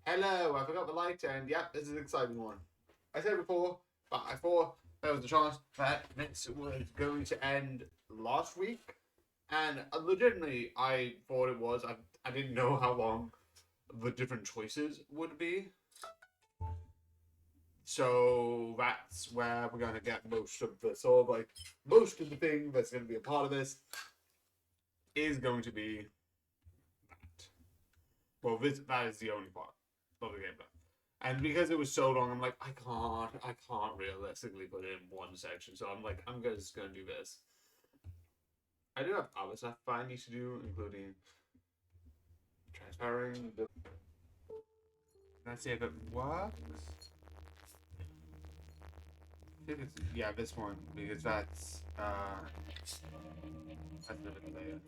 Hello, I forgot the light, and yep, this is an exciting one. I said before, but I thought there was a chance that this was going to end last week, and legitimately, I thought it was. I didn't know how long the different choices would be. So that's where we're going to get most of the sort of like most of the thing that's going to be a part of this is going to be that. Well, that is the only part of the gameplay. And because it was so long, I'm like, I can't realistically put it in one section. So I'm like, I'm just gonna do this. I do have other stuff I need to do, including transferring the. Let's see if it works. I think it's, yeah, this one because that's a different layer.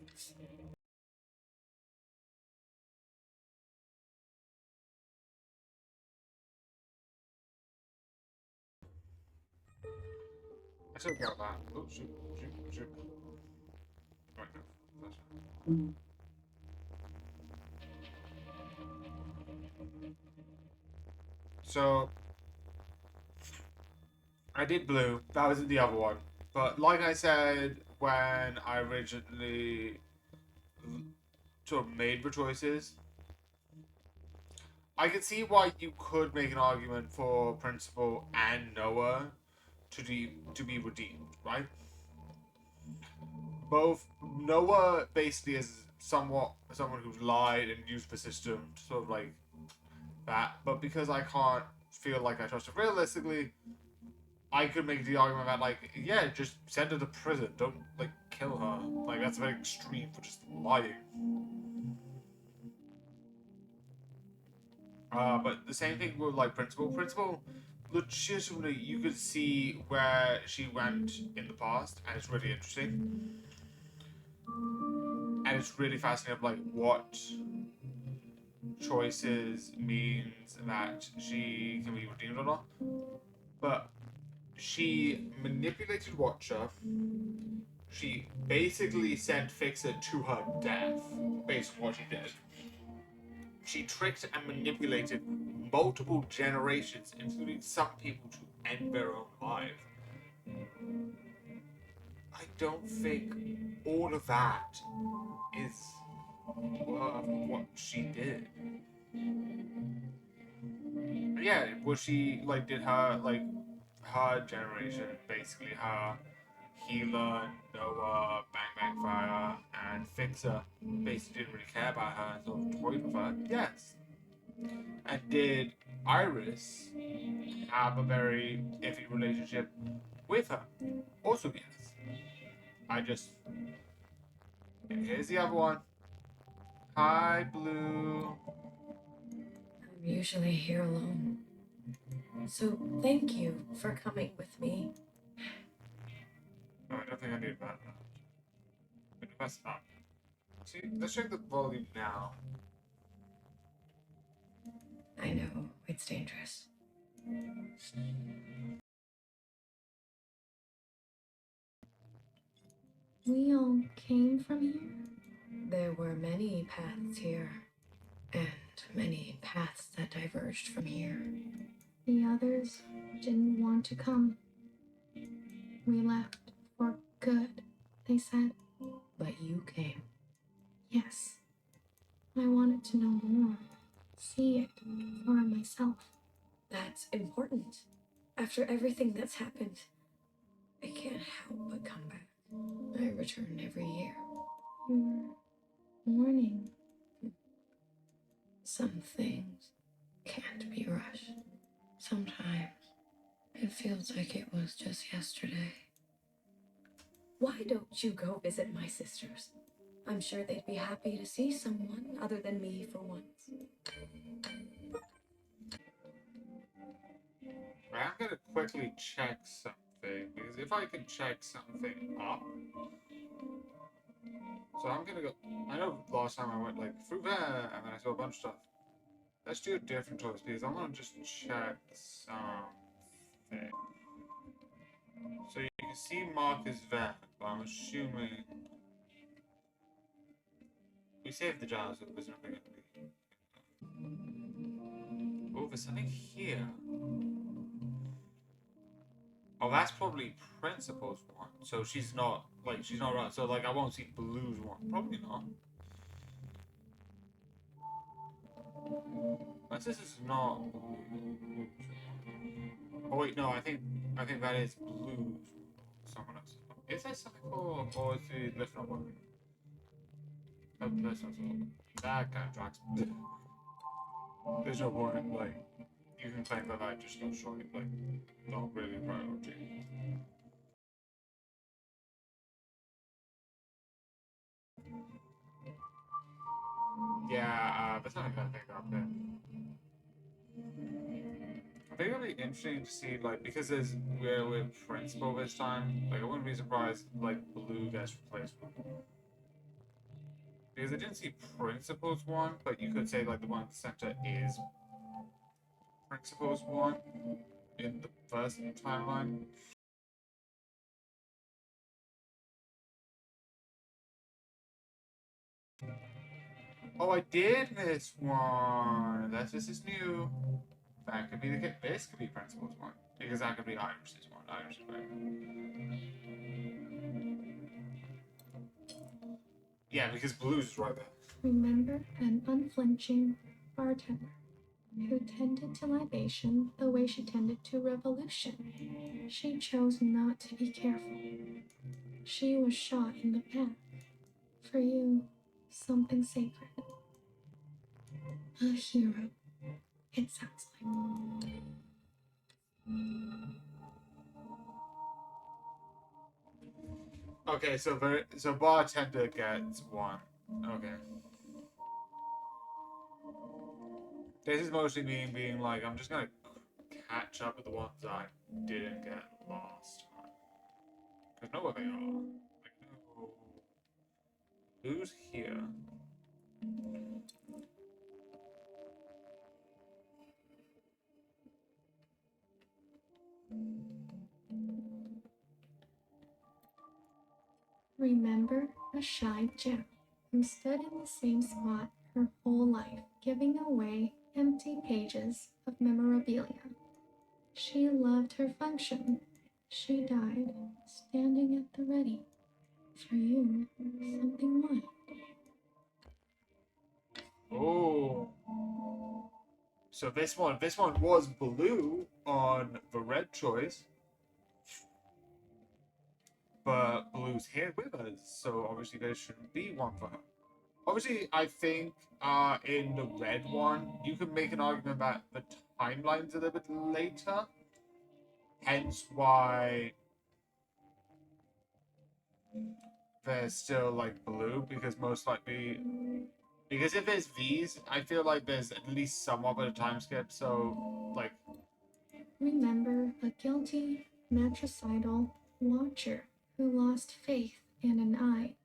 I still got that. Oh shoot, shoot, shoot. Right now, that's right. So I did blue. That was the other one. But like I said when I originally sort of made the choices, I can see why you could make an argument for Principal and Noah to be redeemed, right? Both Noah basically is somewhat someone who's lied and used the system to sort of like that, but because I can't feel like I trust her realistically, I could make the argument that like, yeah, just send her to prison. Don't like kill her. Like that's very extreme for just lying. But the same thing with like Principal. Principal, legitimately, you could see where she went in the past, and it's really interesting. And it's really fascinating, like what choices means that she can be redeemed or not. But she manipulated Watcher. She basically sent Fixer to her death based on what she did. She tricked and manipulated multiple generations, including some people, to end their own lives. I don't think all of that is what she did. Yeah, what she like did her like her generation, basically her healer, Noah, Bang Bang Fire, and Fixer basically didn't really care about her and sort of toyed with her. Yes. And did Iris have a very iffy relationship with her? Also, yes. I just. Here's the other one. Hi, Blue. I'm usually here alone. So thank you for coming with me. Oh, I don't think I need that. But that's up. See, let's check the volume now. I know, it's dangerous. We all came from here. There were many paths here, and many paths that diverged from here. The others didn't want to come. We left for good, they said. But you came. Yes. I wanted to know more, see it for myself. That's important. After everything that's happened, I can't help but come back. I return every year. You're mourning. Some things can't be rushed. Sometimes it feels like it was just yesterday. Why don't you go visit my sisters? I'm sure they'd be happy to see someone other than me for once. I'm gonna quickly check something because if I can check something up, so I'm gonna go. I know last time I went like through there and then I saw a bunch of stuff. Let's do a different choice because I want to just check something. So you can see Marcus there, but I'm assuming we saved the jars, so there's nothing. Oh, there's something here. Oh, that's probably Principal's one. So she's not around. So like I won't see Blue's one. Probably not. Unless this is not. Oh wait, no. I think that is Blue's. Someone else. Is there something called, or is the lift not working? Oh, that's not so. That kind of tracks. There's no point. Like you can claim that I just not showing like not really priority. Yeah, there's nothing I think up there. I think it'll be interesting to see, like, because we're with Principal this time. Like, I wouldn't be surprised, like, Blue gets replaced with because I didn't see Principal's one, but you could say like the one at the center is Principal's one in the first timeline. Oh, I did miss one. This is new. That could be the case. This could be Principal's one because that could be Iris's one. Iris, right? Yeah, because Blue's is right there. Remember an unflinching bartender who tended to libation the way she tended to revolution. She chose not to be careful. She was shot in the back. For you, something sacred. A hero, it sounds like. Okay, so bartender gets one. Okay. This is mostly me being like, I'm just gonna catch up with the ones I didn't get last time. Because know what they are. Like, no. Who's here? Remember a shy gem who stood in the same spot her whole life, giving away empty pages of memorabilia. She loved her function. She died standing at the ready. For you, something wild. Oh. So this one was blue on the red choice. But Blue's here with us, so obviously there shouldn't be one for her. Obviously, I think in the red one, you can make an argument that the timeline's a little bit later, hence why there's still like blue, because most likely, because if there's these, I feel like there's at least somewhat of a time skip, so like. Remember a guilty, matricidal watcher who lost faith in an eye.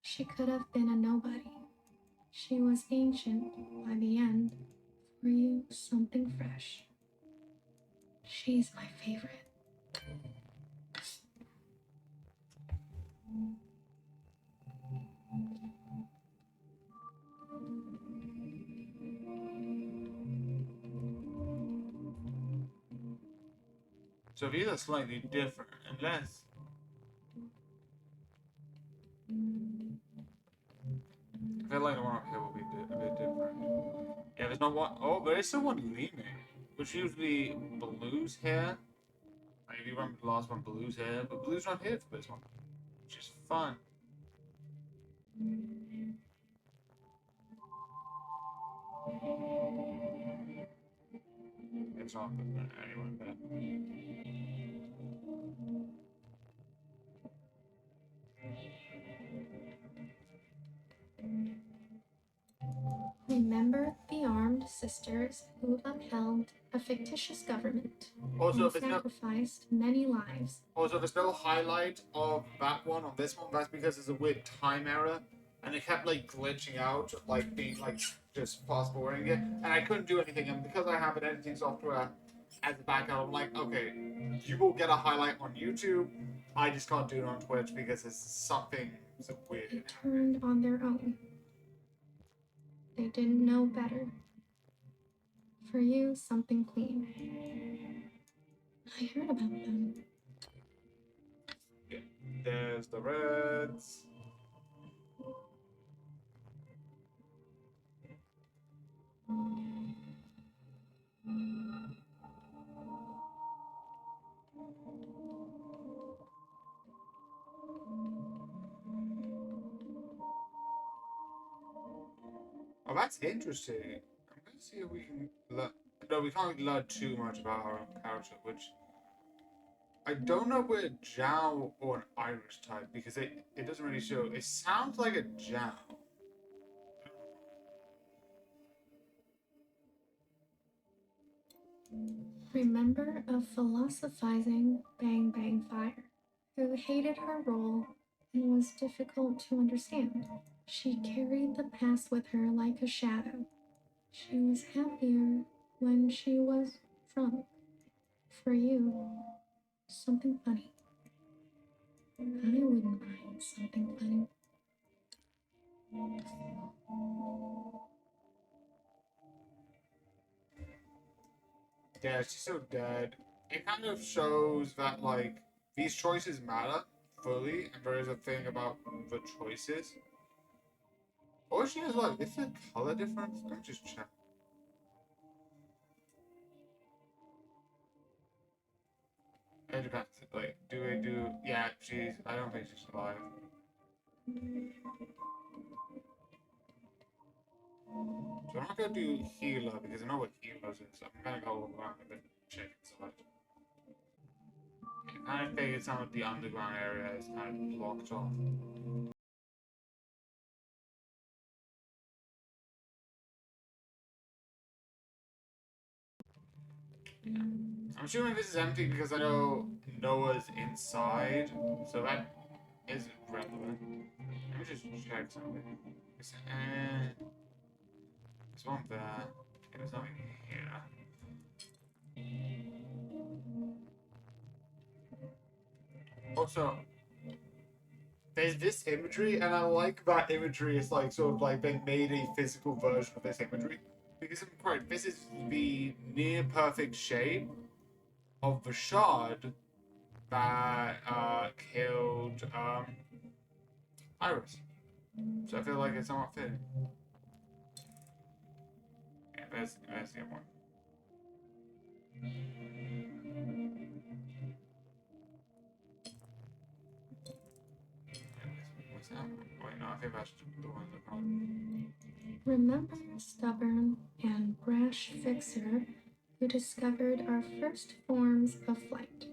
She could have been a nobody. She was ancient by the end. For you, something fresh. She's my favorite. So these are slightly different, unless. I feel like the one up here will be a bit different. Yeah, there's not one. Oh, there is someone leaning, which usually Blue's here. Like, if you remember the last one, Blue's here, but Blue's not here for this one, which is fun. It's not anyone there. Remember the armed sisters who upheld a fictitious government Also, and sacrificed many lives. Also, there's no highlight of that one on this one. That's because there's a weird time error, and it kept like glitching out, like being like just fast forwarding it, and I couldn't do anything. And because I have an editing software as a backup, I'm like, okay, you will get a highlight on YouTube. I just can't do it on Twitch because it's something so weird. They turned on their own. They didn't know better. For you, something clean. I heard about them. Yeah. There's the reds. Oh, that's interesting. I'm gonna see if we can learn. No, we can't learn too much about our own character, which I don't know if we're a Jow or an Irish type because it doesn't really show. It sounds like a Jow. Remember a philosophizing Bang Bang Fire who hated her role and was difficult to understand. She carried the past with her like a shadow. She was happier when she was drunk. For you, something funny. I wouldn't mind something funny. Yeah, she's so dead. It kind of shows that like these choices matter fully, and there is a thing about the choices. Or she has like, is there a color difference? Let me just check. It depends. Like, do we do? Yeah, she's. I don't think she's alive. So I'm not gonna do healer because I know what healers is. So I'm gonna go around and then check inside. I kind of figured some of the underground area is kind of blocked off. Yeah. I'm assuming this is empty because I know Noah's inside, so that is relevant. Let me just check something. There's one there. Okay, there's nothing here. Also, there's this imagery, and I like that imagery is like sort of like they made a physical version of this imagery. Because I'm quite, this is the near perfect shape of the shard that killed Iris. So I feel like it's somewhat fitting. Yeah, there's the one. What's that? Wait, no, I think that's the one that called. Remember stubborn and brash fixer who discovered our first forms of flight.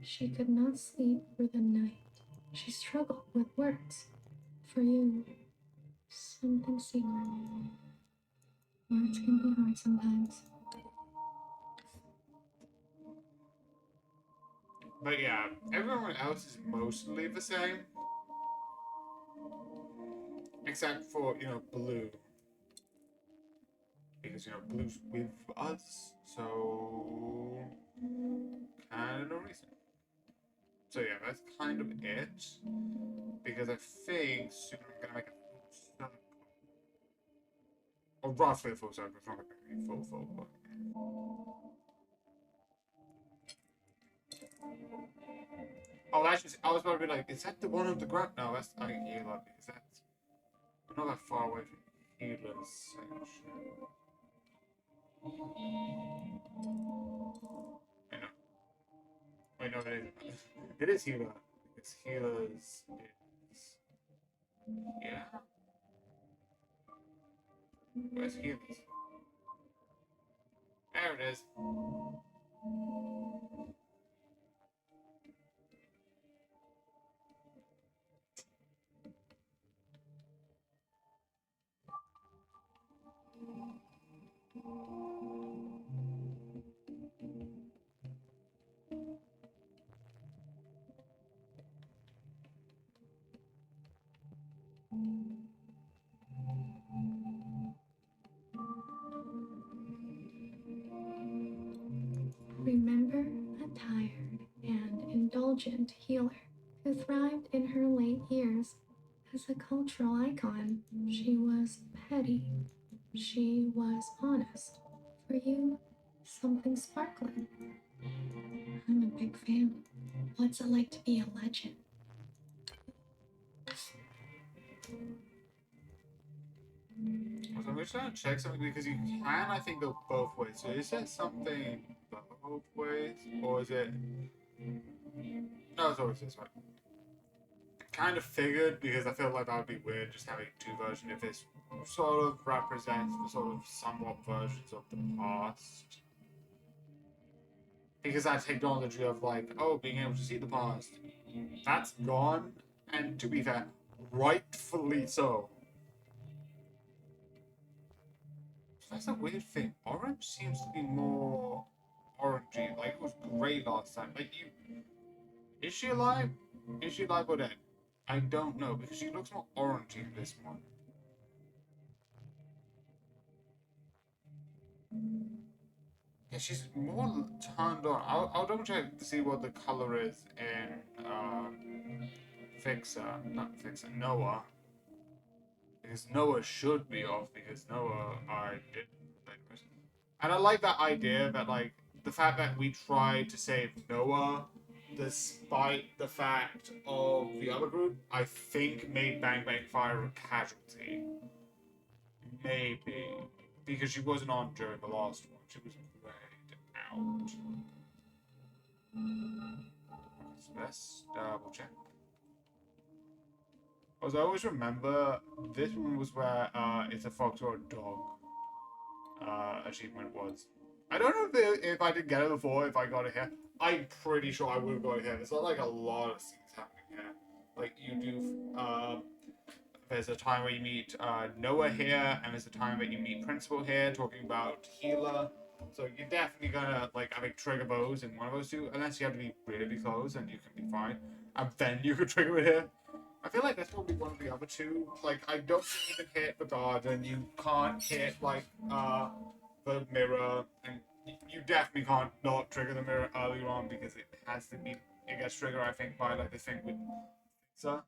She could not sleep through the night. She struggled with words. For you, something secret. Words can be hard sometimes. But yeah, everyone else is mostly the same. Except for, Blue. Because, Blue's with us. So, kind of no reason. So yeah, that's kind of it. Because I think soon I'm gonna make a full circle. Or roughly a full circle. It's not gonna be full, but. Oh, that's just. I was about to be like, is that the one on the ground? No, that's. I can hear that. Is that. We're not that far away from healer's section. I know. Wait, no, it is. It is healer. It's healer's. It's. Yeah. Where's healer's? There it is. Remember a tired and indulgent healer who thrived in her late years as a cultural icon. She was petty. She was honest. For you, something sparkling. I'm a big fan. What's it like to be a legend? So I'm just trying to check something because you can, I think, go both ways. So is there something both ways, or is it? No, it's always this way. Kind of figured because I feel like that would be weird just having two versions if this sort of represents the sort of somewhat versions of the past. Because that technology of like, oh, being able to see the past, that's gone, and to be fair, rightfully so. That's a weird thing. Orange seems to be more orangey. Like it was grey last time. Like you, is she alive? Is she alive or dead? I don't know because she looks more orangey in this one. Yeah, she's more turned on. I'll double check to see what the color is in not Fixer, Noah. Because Noah should be off because Noah I did. And I like that idea that like the fact that we tried to save Noah despite the fact of the other group, I think made Bang Bang Fire a casualty. Maybe. Because she wasn't on during the last one. She was grayed out. So let's double check. Because I always remember this one was where it's a fox or a dog achievement was. I don't know if I did get it before, if I got it here. I'm pretty sure I would have got it here. There's not like a lot of things happening here. Like you do, there's a time where you meet Noah here, and there's a time that you meet Principal here, talking about healer. So you're definitely gonna like I think trigger those in one of those two, unless you have to be really close, and you can be fine, and then you could trigger it here. I feel like that's probably one of the other two. Like I don't think you can hit the garden, you can't hit like the mirror, and you definitely can't not trigger the mirror earlier on because it has to be. It gets triggered, I think, by like the thing with pizza.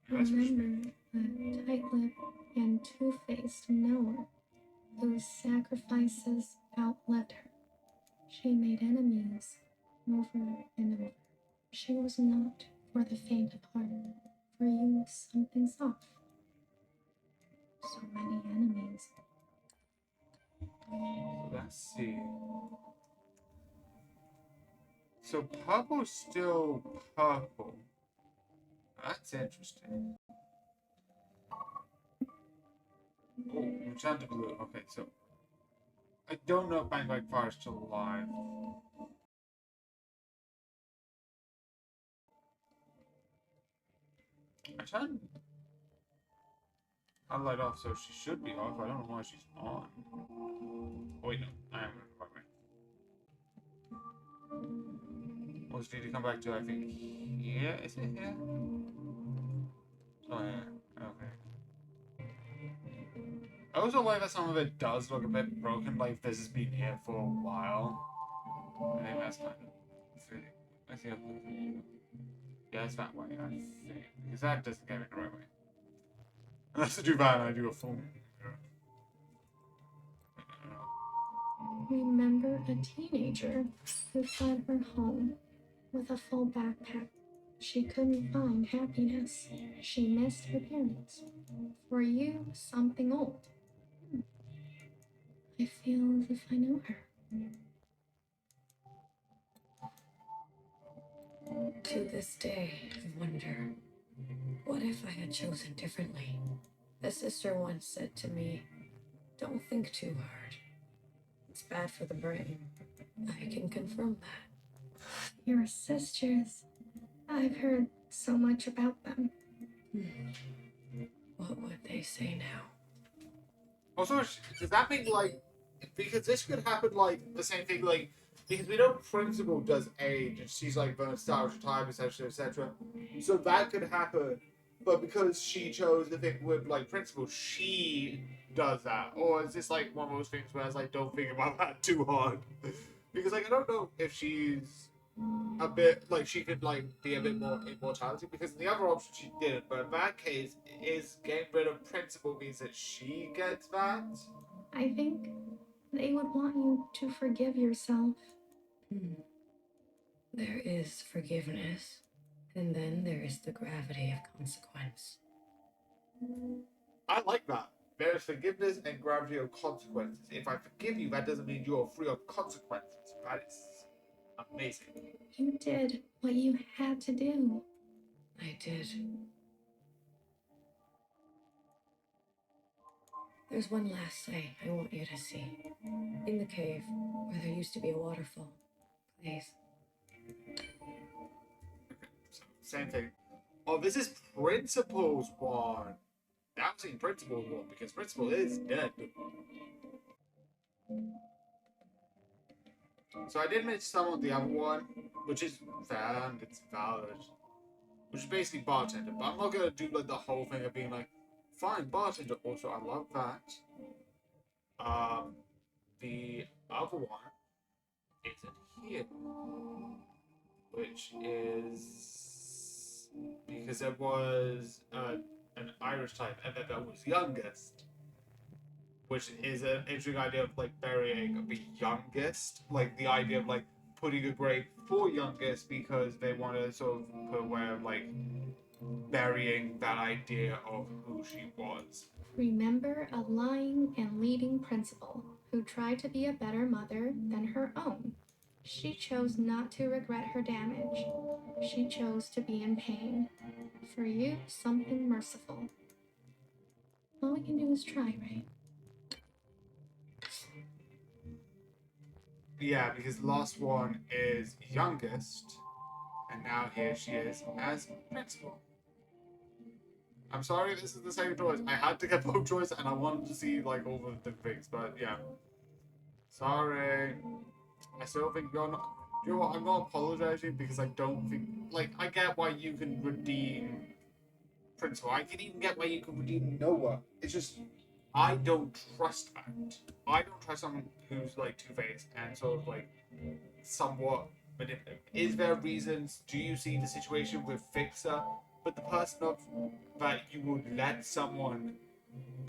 Remember the tight-lipped and two-faced Noah, whose sacrifices outlived her. She made enemies over and over. She was not for the faint of heart. For you, something's off. So many enemies. Let's see. So purple's still purple. That's interesting. Oh, return to blue. Okay, so I don't know if Bang Bang Fire is still alive. I turned her light off, so she should be off. I don't know why she's on. Oh, wait, no, I am in the right way. Oh, so need to come back to, I think, here? Is it here? Oh, yeah. Okay. I also like that some of it does look a bit broken, like this has been here for a while. I think that's kind of fitting. I think yeah, it's that way, I think. Because that doesn't get me the right way. Unless I do that and I do a full. Remember a teenager who fled her home with a full backpack. She couldn't find happiness. She missed her parents. For you, something old. I feel as if I know her. To this day, I wonder, what if I had chosen differently? A sister once said to me, don't think too hard. It's bad for the brain. I can confirm that. Your sisters. I've heard so much about them. What would they say now? Also, does that mean like because this could happen like the same thing like because we know Principal does age and she's like nostalgia time etc etc. So that could happen, but because she chose the thing with like Principal, she does that. Or is this like one of those things where it's like don't think about that too hard? Because like I don't know if she's a bit like she could like be a bit more immortality because the other option she didn't. But in that case, is getting rid of Principal means that she gets that. I think They would want you to forgive yourself. There is forgiveness, and then there is the gravity of consequence. I like that. There is forgiveness and gravity of consequences. If I forgive you, that doesn't mean you're free of consequences. That is amazing. You did what you had to do. I did. There's one last sight I want you to see. In the cave, where there used to be a waterfall. Please. So, same thing. Oh, this is Principal's one. I've seen Principal's one because Principal is dead. So I did mention some of the other one, which is fair and it's valid. Which is basically bartender. But I'm not gonna do like the whole thing of being like, fine, bartender. Also, I love that. The other one isn't here, which is because there was an Irish type, and then there was youngest, which is an interesting idea of like burying the youngest, like the idea of like putting a grave for youngest because they want to sort of put a way of like burying that idea of who she was. Remember a lying and leading principal who tried to be a better mother than her own. She chose not to regret her damage. She chose to be in pain. For you, something merciful. All we can do is try, right? Yeah, because the last one is youngest, and now here she is as principal. I'm sorry, this is the second choice. I had to get both choices, and I wanted to see like all the different things, but yeah. Sorry. I still think you're not. You know what? I'm not apologizing because I don't think. Like, I get why you can redeem Principal. I can even get why you can redeem Noah. It's just I don't trust that. I don't trust someone who's like two-faced and sort of like somewhat manipulative. Is there reasons? Do you see the situation with Fixer? But the person of that you would let someone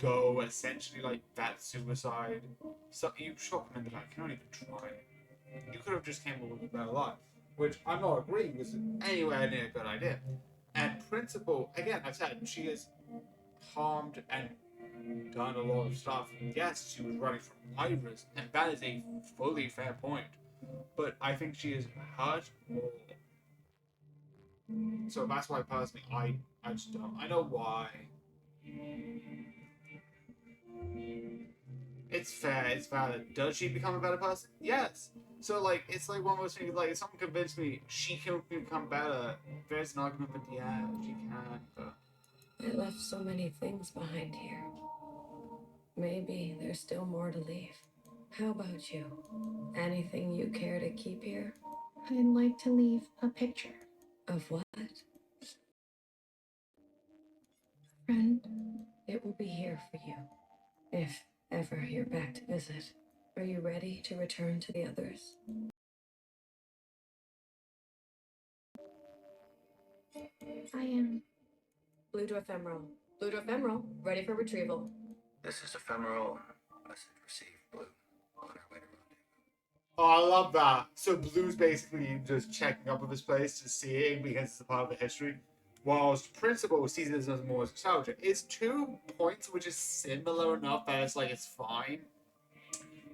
go essentially like that suicide. So you shot them in the back. You don't even try. You could have just came up with a better life, which I'm not agreeing with anywhere near a good idea. And Principal, again, I've said she has harmed and done a lot of stuff. Yes, she was running from Iris, and that is a fully fair point. But I think she is hurt more. So that's why personally I just don't. I know why. It's fair, it's valid. Does she become a better person? Yes. So like it's like one of those things like if someone convinced me she can become better, there's an argument that yeah, she can, but I left so many things behind here. Maybe there's still more to leave. How about you? Anything you care to keep here? I'd like to leave a picture. Of what? Friend, it will be here for you. If ever you're back to visit. Are you ready to return to the others? I am. Blue to ephemeral. Blue to ephemeral. Ready for retrieval. This is ephemeral. Message received, Blue. On our way to rendezvous. oh, I love that. So Blue's basically just checking up of his place to see it because it's a part of the history. Whilst Principal sees it as more nostalgia. It's 2 points which is similar enough that it's like it's fine.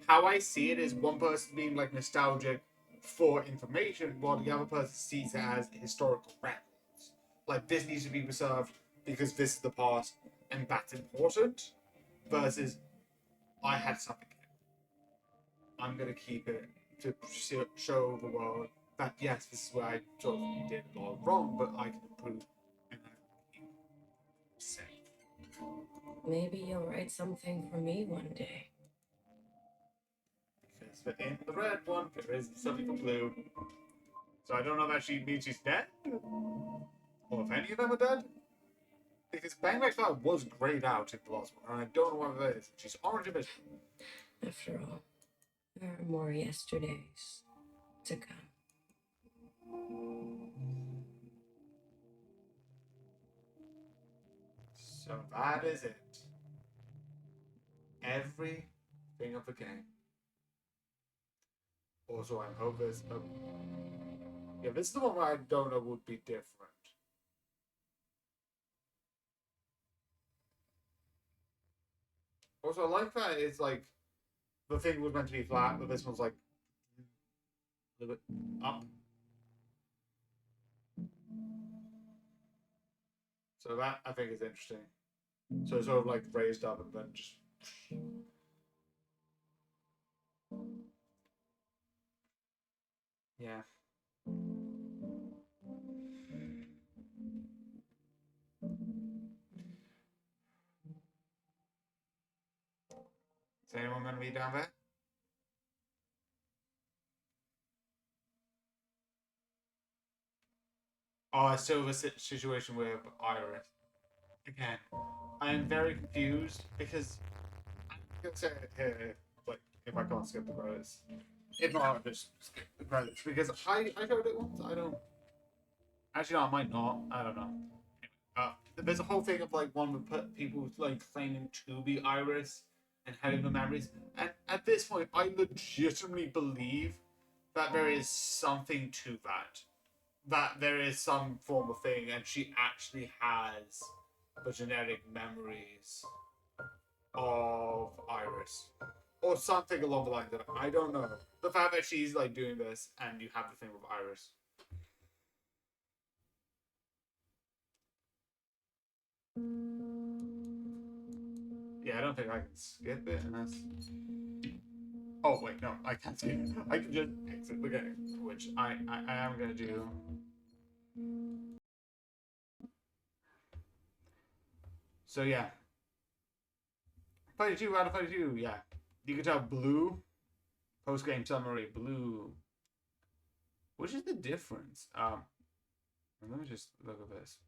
How I see it is one person being like nostalgic for information, while the other person sees it as historical records. Like this needs to be preserved because this is the past and that's important. Versus, I had something. I'm gonna keep it to show the world that yes, this is where I sort of did a lot wrong, but I can improve and I can keep safe. Maybe you'll write something for me one day. Because in the red one, there is something for Blue. So I don't know if that she means she's dead, or if any of them are dead. Because Bang Bang Fire was grayed out in the last one, and I don't know what that is. She's orange and miserable. After all, there are more yesterdays to come. So that is it. Everything of the game. Also, I hope this. Yeah, this is the one where I don't know would be different. Also, I like that it's like the thing was meant to be flat, but this one's like a little bit up. So that I think is interesting. So it's sort of like raised up and then just. Yeah. Is anyone going to be down there? Oh, still the situation with Iris. Again, I am very confused because I'm going to say it here, like, if I can't skip the credits. If not, I'll just skip the credits because I showed it once. I don't. Actually, no, I might not. I don't know. There's a whole thing of like one with people like claiming to be Iris and having the memories, and at this point, I legitimately believe that there is something to that. That there is some form of thing, and she actually has the genetic memories of Iris, or something along the lines of it. I don't know. The fact that she's like doing this, and you have the thing with Iris. Yeah, I don't think I can skip it unless. Oh wait, no, I can't skip it. I can just exit the game, which I am gonna do. So yeah, 32 out of 32. Yeah, you can tell blue. Post game summary blue. Which is the difference? Let me just look at this.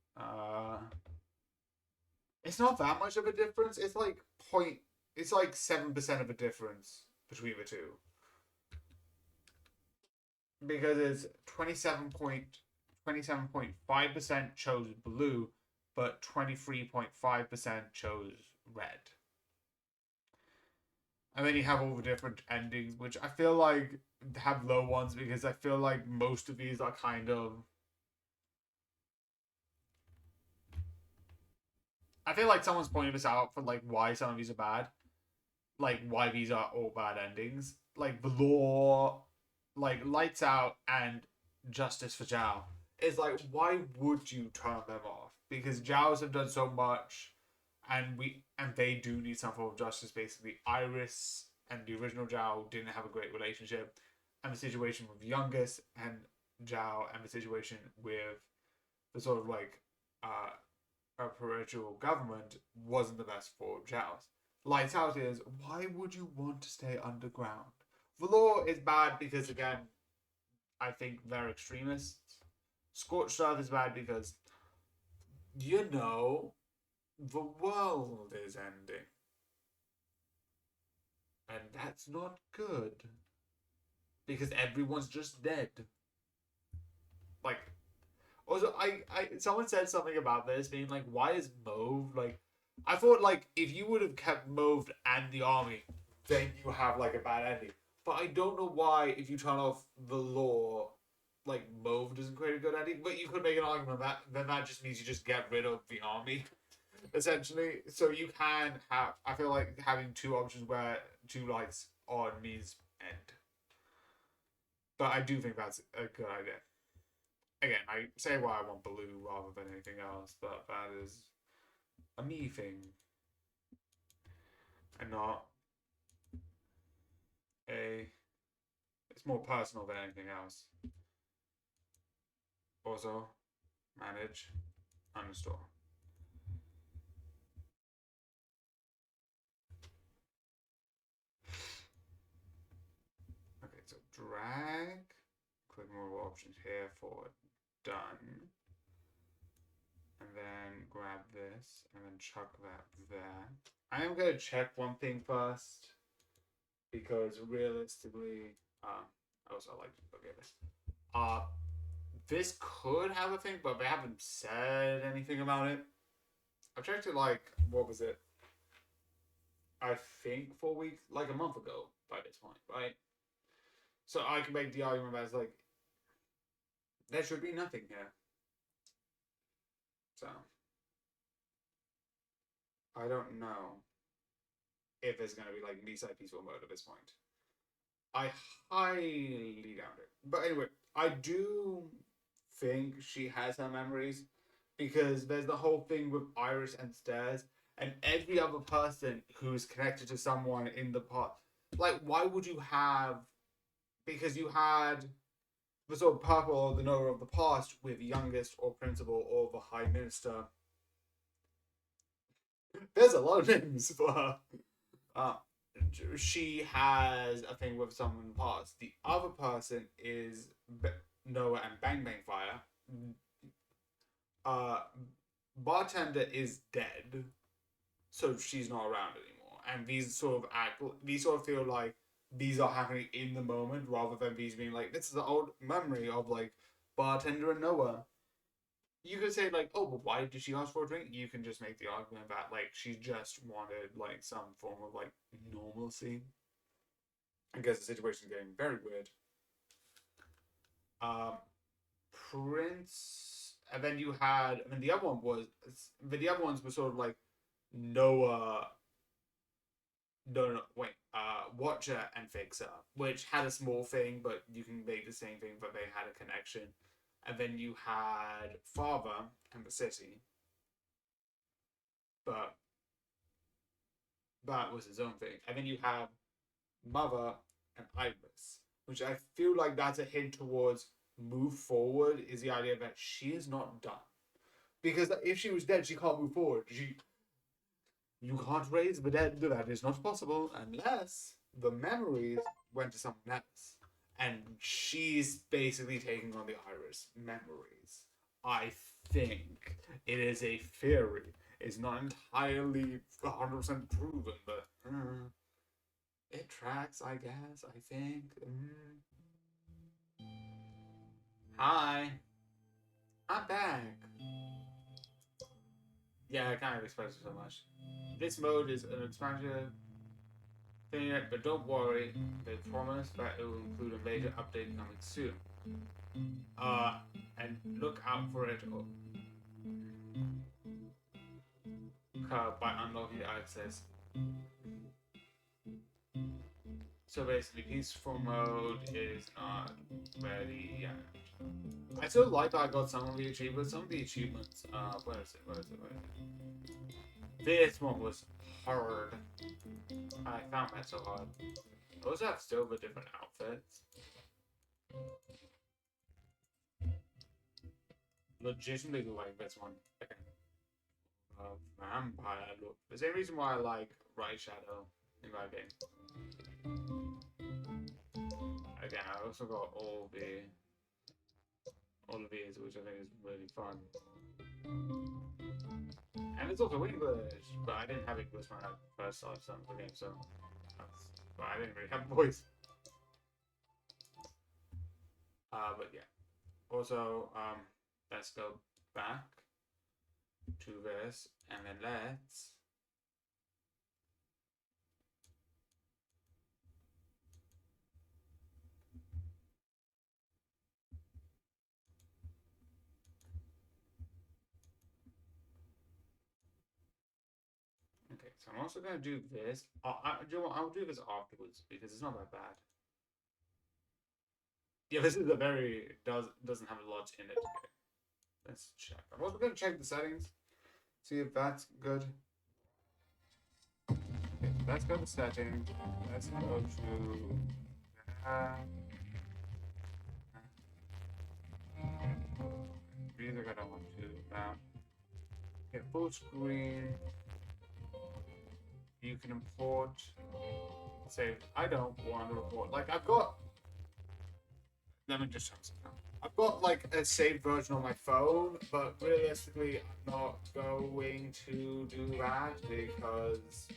It's not that much of a difference. It's like point. It's like 7% of a difference between the two. Because it's 27.5% chose blue, but 23.5% chose red. And then you have all the different endings, which I feel like have low ones because I feel like most of these are kind of. I feel like someone's pointed this out for like why some of these are bad, like why these are all bad endings, like the law, like Lights Out and Justice for Zhao. Is like why would you turn them off? Because Zhao's have done so much, and they do need some form of justice. Basically, Iris and the original Zhao didn't have a great relationship, and the situation with Youngest and Zhao, and the situation with the sort of like a parental government wasn't the best for Zhao's. Lights Out is why would you want to stay underground? Valor is bad because again, I think they're extremists. Scorched Earth is bad because you know the world is ending. And that's not good. Because everyone's just dead. Like also I someone said something about this being like, why is Mauve like I thought like if you would have kept Mauve and the army, then you have like a bad ending. But I don't know why if you turn off the law, like Mauve doesn't create a good ending. But you could make an argument that then that just means you just get rid of the army, essentially. So you can have. I feel like having two options where two lights on means end. But I do think that's a good idea. Again, I say why I want blue rather than anything else, but that is a me thing and not a. It's more personal than anything else. Also, manage, uninstall. Okay, so drag, click more options here for done, and then grab this and then chuck that there. I am gonna check one thing first because realistically, also I like to look at this. This could have a thing, but they haven't said anything about it. I've checked it like what was it? I think 4 weeks, like a month ago by this point, right? So I can make the argument as like there should be nothing here. So I don't know if there's gonna be like Nisai peaceful mode at this point. I highly doubt it. But anyway, I do think she has her memories because there's the whole thing with Iris and Stairs and every other person who's connected to someone in the past. Like, why would you have? Because you had the sort of purple or the knower of the past with youngest or principal or the high minister. There's a lot of names for her. Uh, she has a thing with someone in the past. The other person is Noah and Bang Bang Fire. Uh, Bartender is dead, so she's not around anymore. And these sort of feel like these are happening in the moment rather than these being like this is an old memory of like Bartender and Noah. You could say like, oh, but why did she ask for a drink? You can just make the argument that like she just wanted like some form of like normalcy. I guess the situation's getting very weird. Um, Prince, and then you had, I mean, the other ones were sort of like Noah, no, wait, Watcher and Fixer, which had a small thing, but you can make the same thing, but they had a connection. And then you had Father and the City, but that was his own thing. And then you have Mother and Iris, which I feel like that's a hint towards move forward, is the idea that she is not done. Because if she was dead, she can't move forward. You can't raise the dead. That is not possible unless the memories went to someone else. And she's basically taking on the Iris memories. I think it is a theory. It's not entirely 100% proven, but it tracks, I guess. I think. Hi, I'm back. Yeah, I kind of expected so much. This mode is an expansion thing yet, but don't worry. They promise that it will include a major update coming soon. And look out for it by unlocking the access. So basically, peaceful mode is not ready yet. I still like that I got some of the achievements. Some of the achievements, where is it? This one was hard. I found that so hard. Those have still the different outfits. Legitimately like this one. Okay. Vampire look. The same reason why I like Right Shadow in my game. Again, I also got all of these, which I think is really fun. And it's also English, but I didn't have English when I first started some of the game, so but I didn't really have a voice. But yeah. Also, let's go back to this, and then let's okay, so I'm also going to do this. I'll do this afterwards because it's not that bad. Yeah, this is a very doesn't have a lot in it. Okay. Let's check. I'm also going to check the settings, see if that's good. Okay, let's go to settings. Let's go to music. I don't want to do that. Okay, full screen. You can import. Save. I don't want to report. Like I've got. Let me just check something. I've got like a saved version on my phone, but realistically, I'm not going to do that because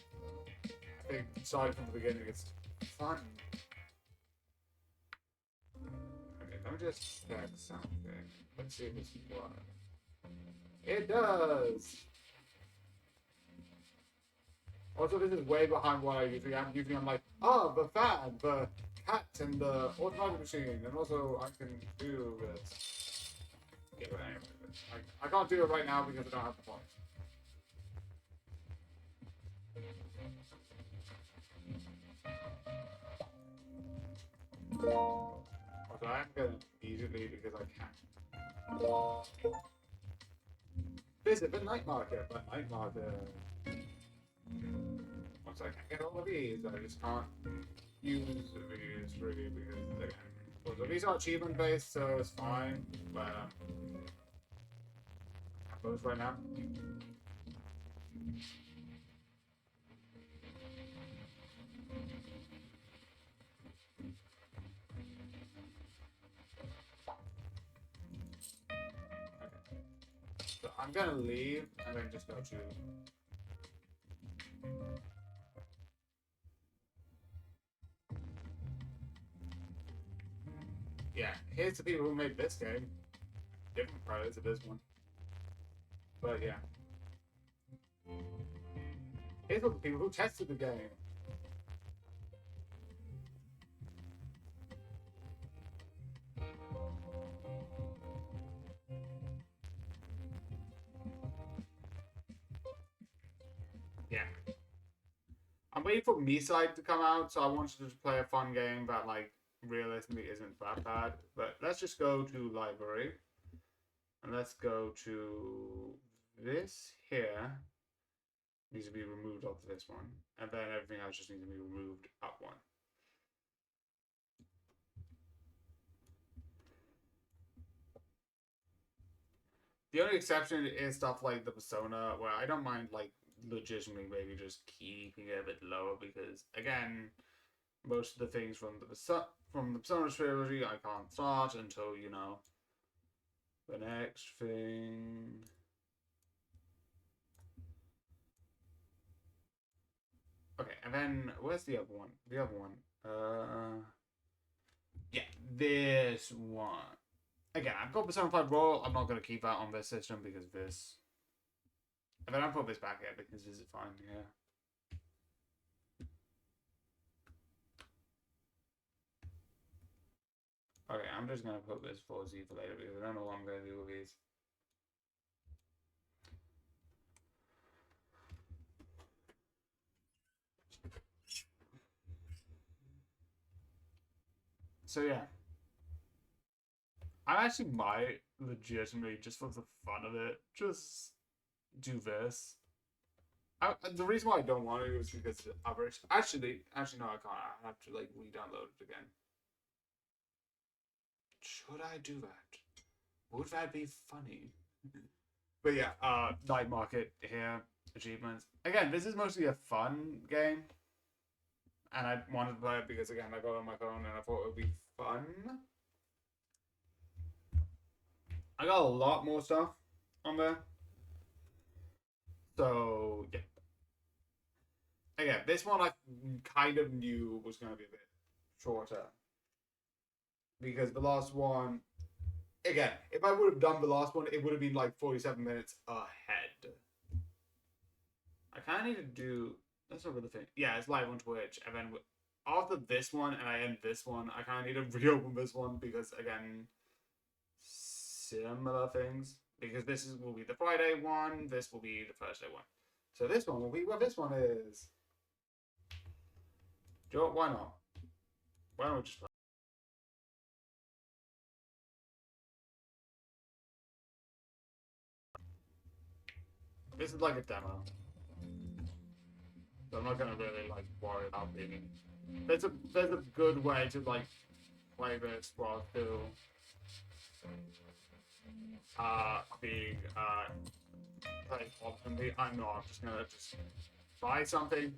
I think starting from the beginning it's fun. Okay, let me just check something. Let's see if this works. It does. Also, this is way behind what I usually am. Usually, I'm like, oh, the fan, the hat and the automatic machine, and also I can do this. Yeah, but anyway, I can't do it right now because I don't have the points. Also, I'm gonna immediately because I can. Visit the night market, but night market. Once I can get all of these, I just can't use these really because again, well, these are achievement based, so it's fine. But I have those right now. Okay. So I'm gonna leave and then just go to. Yeah, here's the people who made this game. Different priors to this one. But yeah. Here's all the people who tested the game. Yeah. I'm waiting for Me-Side to come out, so I wanted to just play a fun game that, like, realistically isn't that bad. But let's just go to library. And let's go to this here. Needs to be removed off this one. And then everything else just needs to be removed up one. The only exception is stuff like the Persona, where I don't mind, like, legitimately maybe just keeping it a bit lower because, again, most of the things from the Persona trilogy I can't start until, you know, the next thing. Okay, and then where's the other one? The other one. Yeah, this one. Again, I've got Persona 5 Royal. I'm not going to keep that on this system because this. And then I'll put this back here because this is fine, yeah. Okay, I'm just going to put this for Z for later because I don't know what I'm going to do with these. So yeah. I actually might legitimately, just for the fun of it, just do this. The reason why I don't want to is because average. Actually, no, I can't. I have to like re-download it again. Should I do that? Would that be funny? But yeah, night market here, achievements. Again, this is mostly a fun game, and I wanted to play it because again, I got it on my phone and I thought it would be fun. I got a lot more stuff on there. So yeah. Again, this one I kind of knew was going to be a bit shorter because the last one, again, if I would have done the last one, it would have been like 47 minutes ahead. I kind of need to do. That's not the thing. Yeah, it's live on Twitch, and then after this one, and I end this one, I kind of need to reopen this one because again, similar things. Because will be the Friday one. This will be the Thursday one. So this one will be what this one is. Do you know what? Why not? Why don't we just play? This is like a demo. So I'm not gonna really like worry about being. There's a good way to like play this while still being playing optimally. I'm not. I'm just gonna buy something,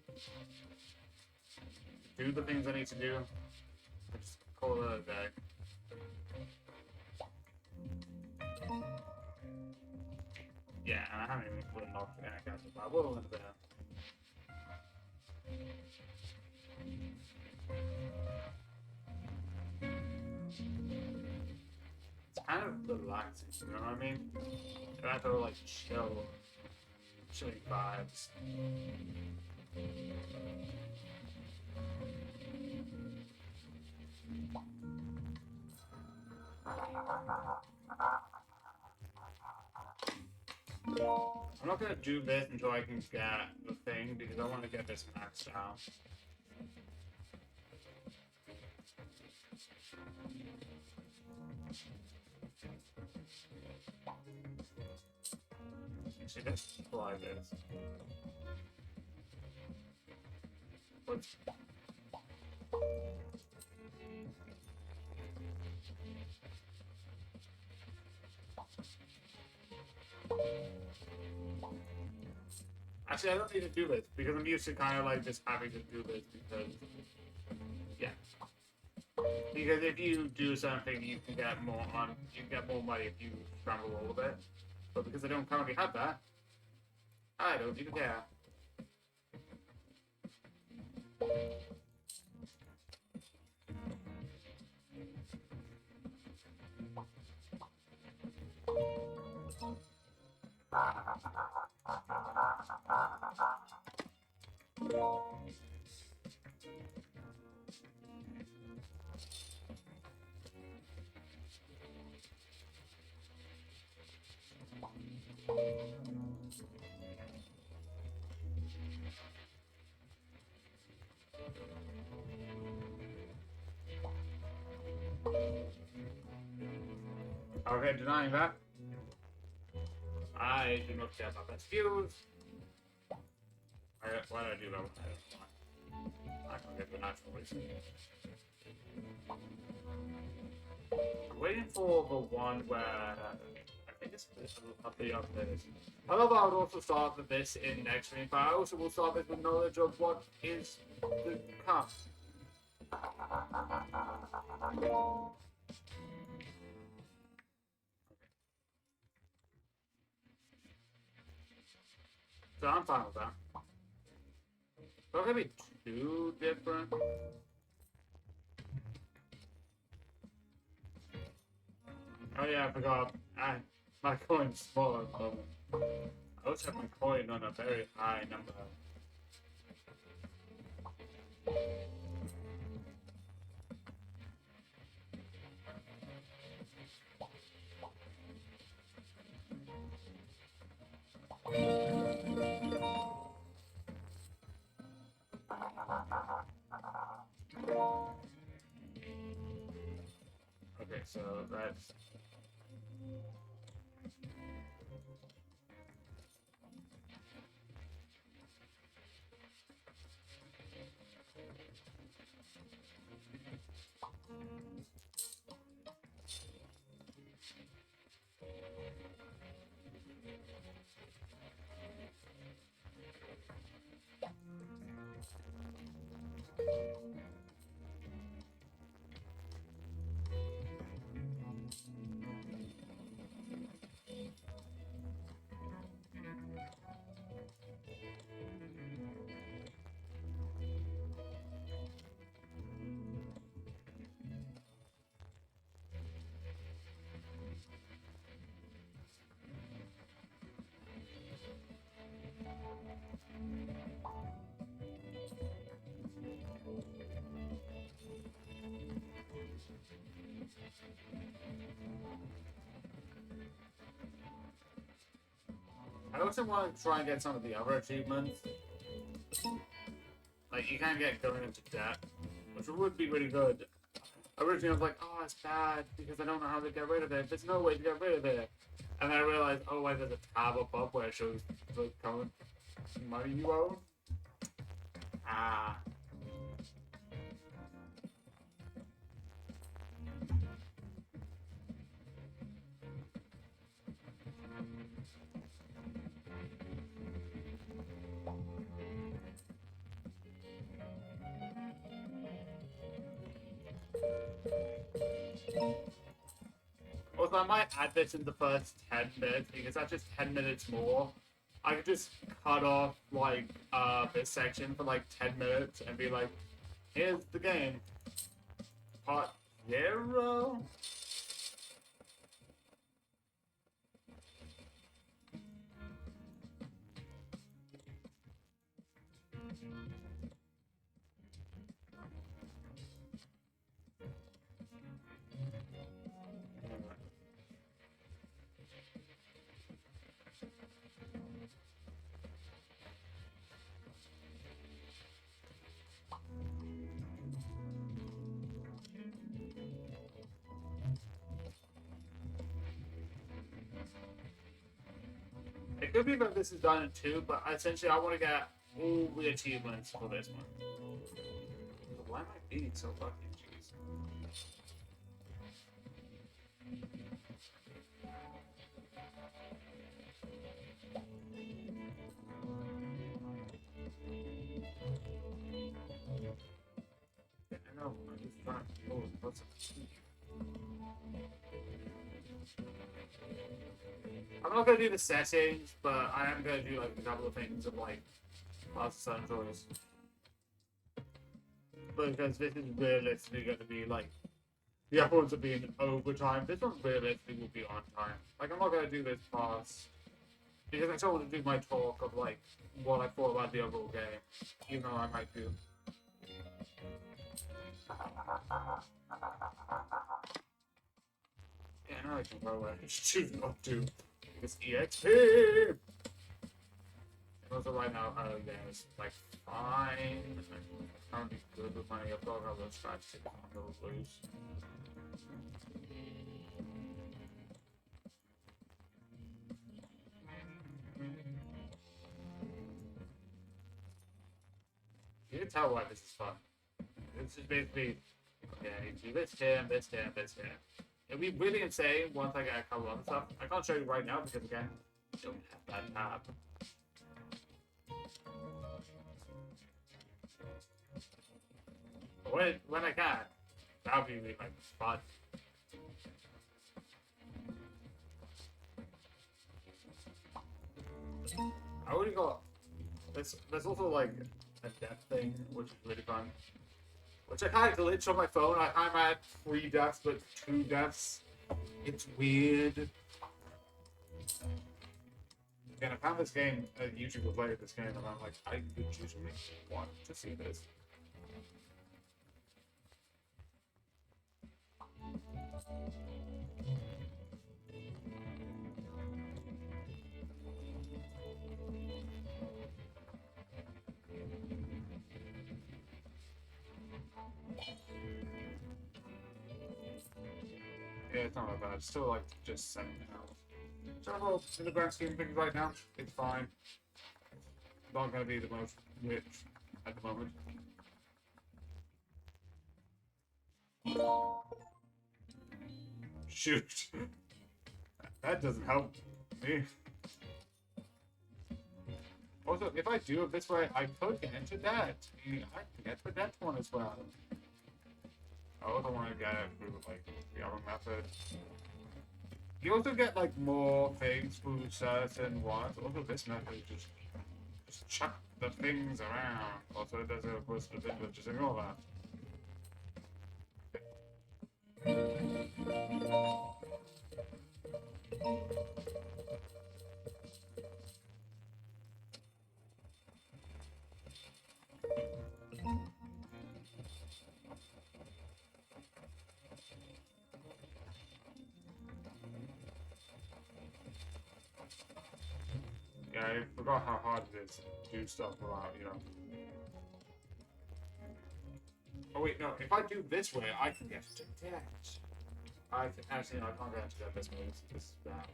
do the things I need to do, and just call it a day. Yeah, and I haven't even unlocked any characters, but I will in a bit. It's kind of relaxing, you know what I mean? And I feel like chilling vibes. I'm not gonna do this until I can get the thing because I want to get this maxed out. See, let's fly this. What? Actually, I don't need to do this because I'm used to kind of like just having to do this because, yeah. Because if you do something, you can get more on. You can get more money if you scramble all of it. But because I don't currently have that, I don't even care. Okay, denying that. I do not care about that views. Why did I do that? I can get the natural reason. I'm waiting for the one where I think it's up the upstairs. I love how I would also start with this in next stream, but I also will start this with knowledge of what is the come. So I'm fine with that. Not gonna be too different. Oh yeah, I forgot. My coin's smaller at the moment. I also have my coin on a very high number. Okay, so that's... I also want to try and get some of the other achievements. Like, you can get going into debt, which would be really good. Originally, I was like, oh, it's bad because I don't know how to get rid of it. There's no way to get rid of it. And then I realized, oh, wait, there's a tab above where it shows the current money you own. Ah. Also, I might add this in the first 10 minutes because that's just 10 minutes more. I could just cut off, like, this section for, like, 10 minutes and be like, here's the game. Part 0? could be that this is done in 2, but essentially I want to get all the achievements for this one. Why am I being so lucky? Jeez. Yeah, I know. I'm just trying. Oh, what's it? I'm not gonna do the settings, but I am gonna do like a couple of things of like Master Sun choice. Because this is realistically gonna be like the other ones are being overtime. This one realistically will be on time. Like I'm not gonna do this pass because I still want to do my talk of like what I thought about the overall game, even though I might do. Yeah, I know I can go away. Just choose not to. It's EXP! And also right now, yeah, it's like fine. I'm currently good with money. I've got a couple of strikes to lose. You can tell why this is fun. This is basically, okay, do this here, this here, this here. It'll be really insane once I get a couple other stuff. I can't show you right now because again, I don't have that tab. But when I can, that'll be really like fun. I already got. There's also like a death thing, which is really fun. Which I kind of glitched on my phone. I'm at 3 deaths, but 2 deaths. It's weird. Again, I found this game, YouTube will play this game, and I'm like, I legitimately want to see this. Yeah, it's not that bad. It's still like just 7 hours. So, in the grand scheme of things right now, it's fine. Not going to be the most rich at the moment. Shoot. That doesn't help me. Also, if I do it this way, I could get into debt. I can get the debt one as well. I also want to get it through like the other method. You also get like more things through certain ones. Also, this method just chuck the things around. Also, there's a burst of it, but just ignore that. Yeah, I forgot how hard it is to do stuff without, you know. Oh wait, no, if I do this way, I can get to debt. Actually, no, I can't get to debt this way. This is bad.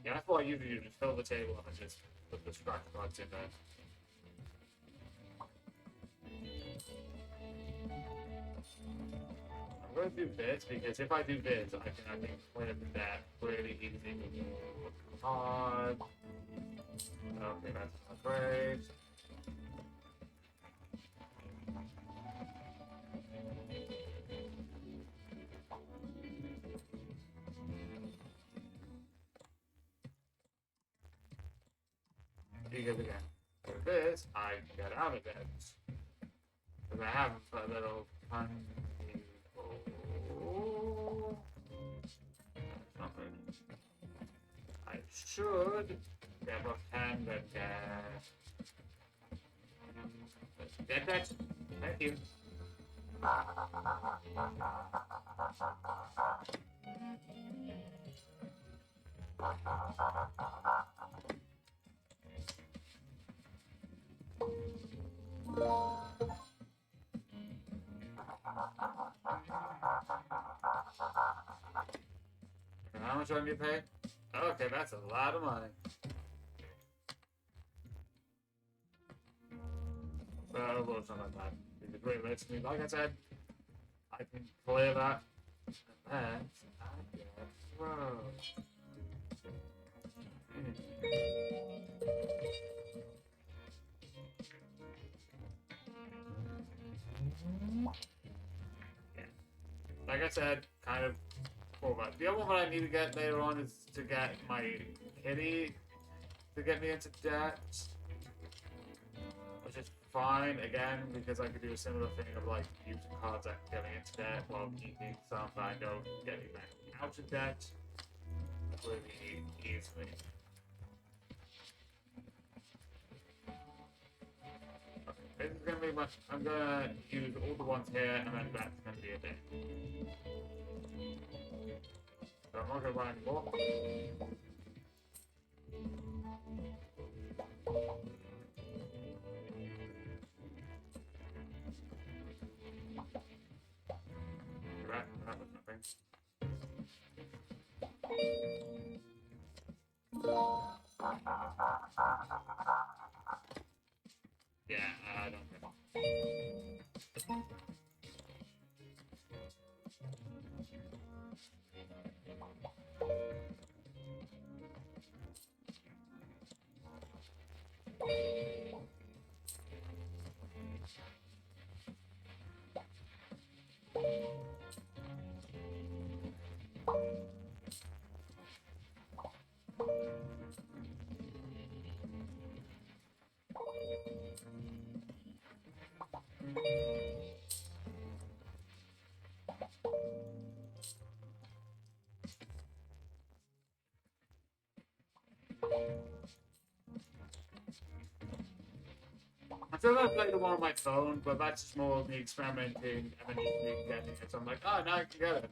Yeah, that's what I usually do, just fill the table up and just put the scratch cards in there. I'm going to do this because if I do this, I can clear that really easy. Come on. Okay, that's not great. Because again, with this, I can get out of it. Because I have a little something. I should get a hand and get that. Thank you. How much do I need to pay? Okay, that's a lot of money. Well, it's not that bad. It's a great list. I mean, like I said, I can clear that. And then I get throw. Yeah. Like I said, kind of cool. But the other one that I need to get later on is to get my kitty to get me into debt. Which is fine, again, because I could do a similar thing of like using cards that get me into debt while keeping some that I know get me back out of debt really easily. Okay, this is gonna be much. I'm gonna use all the ones here, and then that's gonna be a thing. So I'm not gonna buy any more. That was nothing. Yeah, I don't know. I'm still gonna play the one on my phone, but that's just more of me experimenting and then just me getting it. So I'm like, oh, now I can get it.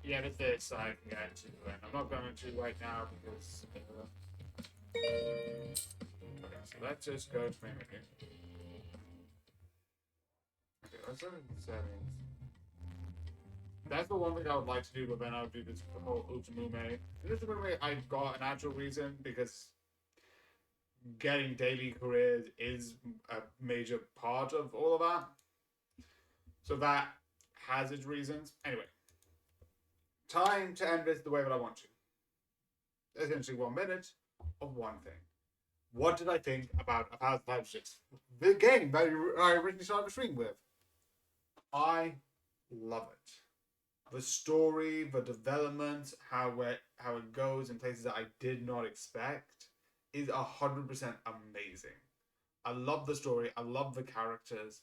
Yeah, there's this I can get to, and I'm not going to right now because. Okay, so let's just go to main menu. Okay, let's look at the settings. That's the one thing I would like to do, but then I would do this whole Ultimume. Ultimume, I got an actual reason because getting daily careers is a major part of all of that. So that has its reasons. Anyway, time to end this the way that I want to. Essentially, 1 minute of one thing. What did I think about A Thousand Times Six? The game that I originally started the stream with. I love it. The story, the development, how it goes in places that I did not expect is 100% amazing. I love the story. I love the characters,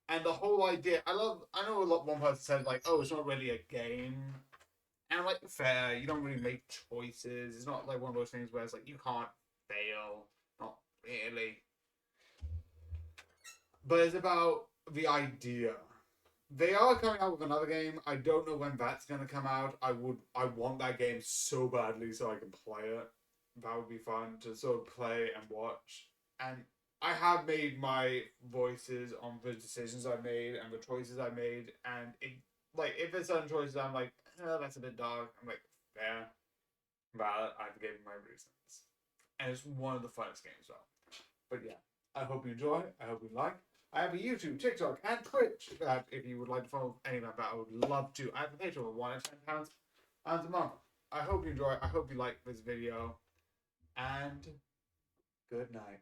and the whole idea. I know a lot. One person said like, "Oh, it's not really a game," and I'm like, fair. You don't really make choices. It's not like one of those things where it's like you can't fail. Not really. But it's about the idea. They are coming out with another game. I don't know when that's gonna come out. I want that game so badly so I can play it. That would be fun to sort of play and watch. and I have made my voices on the decisions I made and the choices I made, and it, like, if there's certain choices I'm like, that's a bit dark, I'm like, fair, but I've given my reasons, and it's one of the funnest games as well. But yeah, I hope you enjoy. I hope you like. I have a YouTube, TikTok, and Twitch that if you would like to follow any of that, I would love to. I have a Patreon with £1 and £10 a month. I hope you enjoy. I hope you like this video, and good night.